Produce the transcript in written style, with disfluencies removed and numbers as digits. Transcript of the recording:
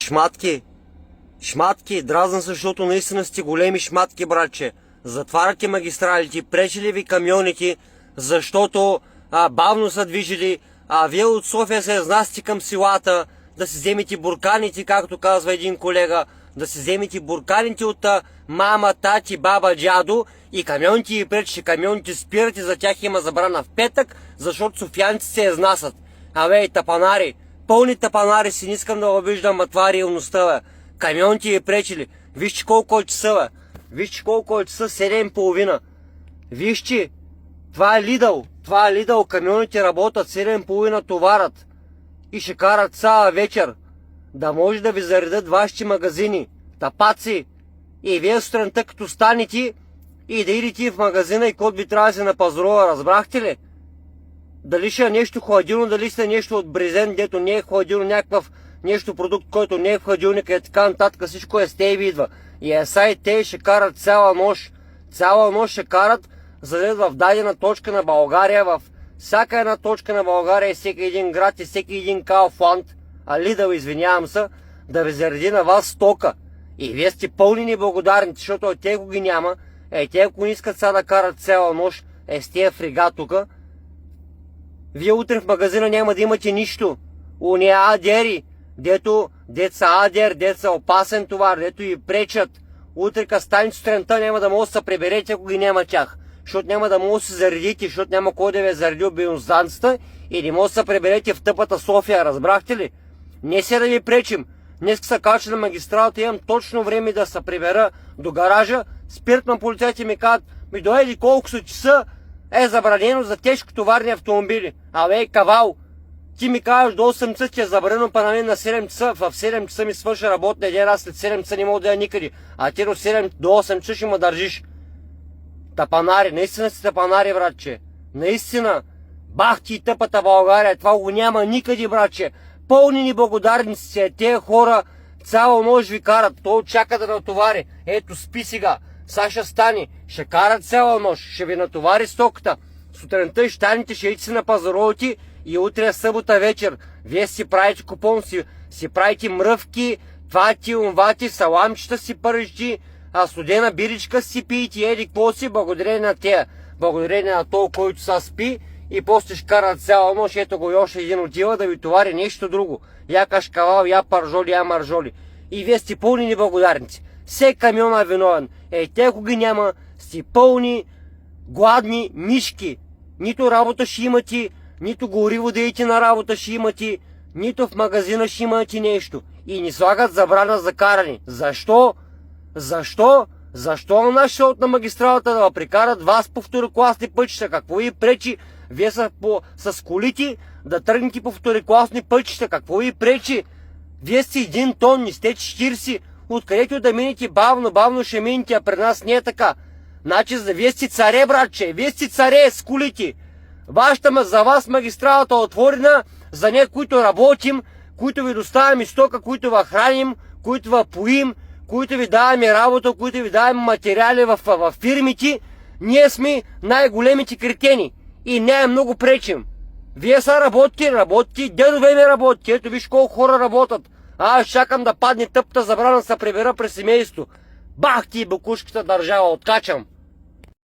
Шматки, шматки, дразна се, защото наистина сте големи шматки, братче. Затваряте магистралите, пречили ви камионите, защото бавно са движили, вие от София се изнасяте към селата, да си вземете бурканите, както казва един колега, да си вземете бурканите от мама, тати, баба, дядо и камионите ви пречи, камионите спират и за тях има забрана в петък, защото софиянци се изнасят. Тапанари, пълни тапанари си, не искам да го виждам, това е реалността, бе. Камионите ви пречили. Вижте колко е часа, бе. Вижте колко е часа, 7:30. Вижте, това е Лидъл, камионите работят 7:30, товарят и ще карат цяла вечер, да може да ви заредат вашите магазини, тапаци, и вие сутринта като станете и да идете в магазина и код ви трябва да се напазарува, разбрахте ли? Дали ще е нещо хладилно, дали сте нещо от брезент, дето не е хладилно, някакъв нещо продукт, който не е в хладилника и така нататък, всичко е с те идва. И те ще карат цяла нощ ще карат, за да в дадена точка на България, в всяка една точка на България, всеки един град и всеки един Kaufland, Lidl, извинявам се, да ви зареди на вас стока. И вие сте пълни неблагодарни, защото те ако ги няма, те ако не искат сега да карат цяла нощ, с тия фрига тука, вие утре в магазина няма да имате нищо. Уния адери, дето са адер, дето са опасен товар, дето и пречат. Утре къс станете сутринта няма да може да се приберете, ако ги няма тях. Защото няма да може да се заредите, защото няма кой да ви е заредил бензостанцията и не може да се приберете в тъпата София, разбрахте ли? Не се да ви пречим. Днес се кача на магистралата, имам точно време да се прибера до гаража, спират на полицайите и ми казват, дойди колко са часа, забранено за тежко товарни автомобили. Кавал, ти ми казваш до 8 часа, че е забранено, па на мен на 7 часа, в 7 часа ми свърша работния ден, аз след 7 часа не мога да я никъде, а ти до 7 до 8 часа ще ме държиш. Тапанари, наистина си тапанари, братче. Наистина, бах ти тъпата България, това го няма никъде, братче. Пълни неблагодарници се, тези хора цяла нощ ви карат, той чака да натовари. Ето спи сега, сега ще стане, ще карат цяла нощ, ще ви натовари стоката. Сутринта ще станете, ще идете на пазаровите и утре е събота вечер. Вие си правите купон, си правите мръвки, твати, умвати, саламчета си пържите, студена биричка си пиете, еди какво си, благодарение на тея. Благодарение на този, който са спи и после ще карат цяла нощ, ето го и още един отива да ви товари нещо друго. Я кашкавал, я паржоли, я маржоли. И вие сте пълни неблагодарници. Всеки камион е виновен. Те ако ги няма, сте пълни, гладни мишки. Нито работа ще имате, нито гориво да идете на работа ще имате, нито в магазина ще имате нещо. И ни слагат забрана за каране. Защо? Защо на нашия от на магистралата да прикарат вас по второкласни пътища? Какво ви пречи? Вие са с колите да тръгнете по второкласни пътища. Какво ви пречи? Вие сте 1 тон, не сте 40. Откъдето да минете бавно ще минете, а при нас не е така. Значи вие сте царе, братче. Вие сте царе с колите. За вас магистралата е отворена, за нея, които работим, които ви доставяме стока, които ви храним, които ви поим, които ви даваме работа, които ви даваме материали в фирмите. Ние сме най-големите кретени и не много пречим. Вие са работите, дедове ми работите. Ето виж колко хора работят. Аз чакам да падне тъпта забрана да се прибера през семейство. Бах ти букушката държава, откачам.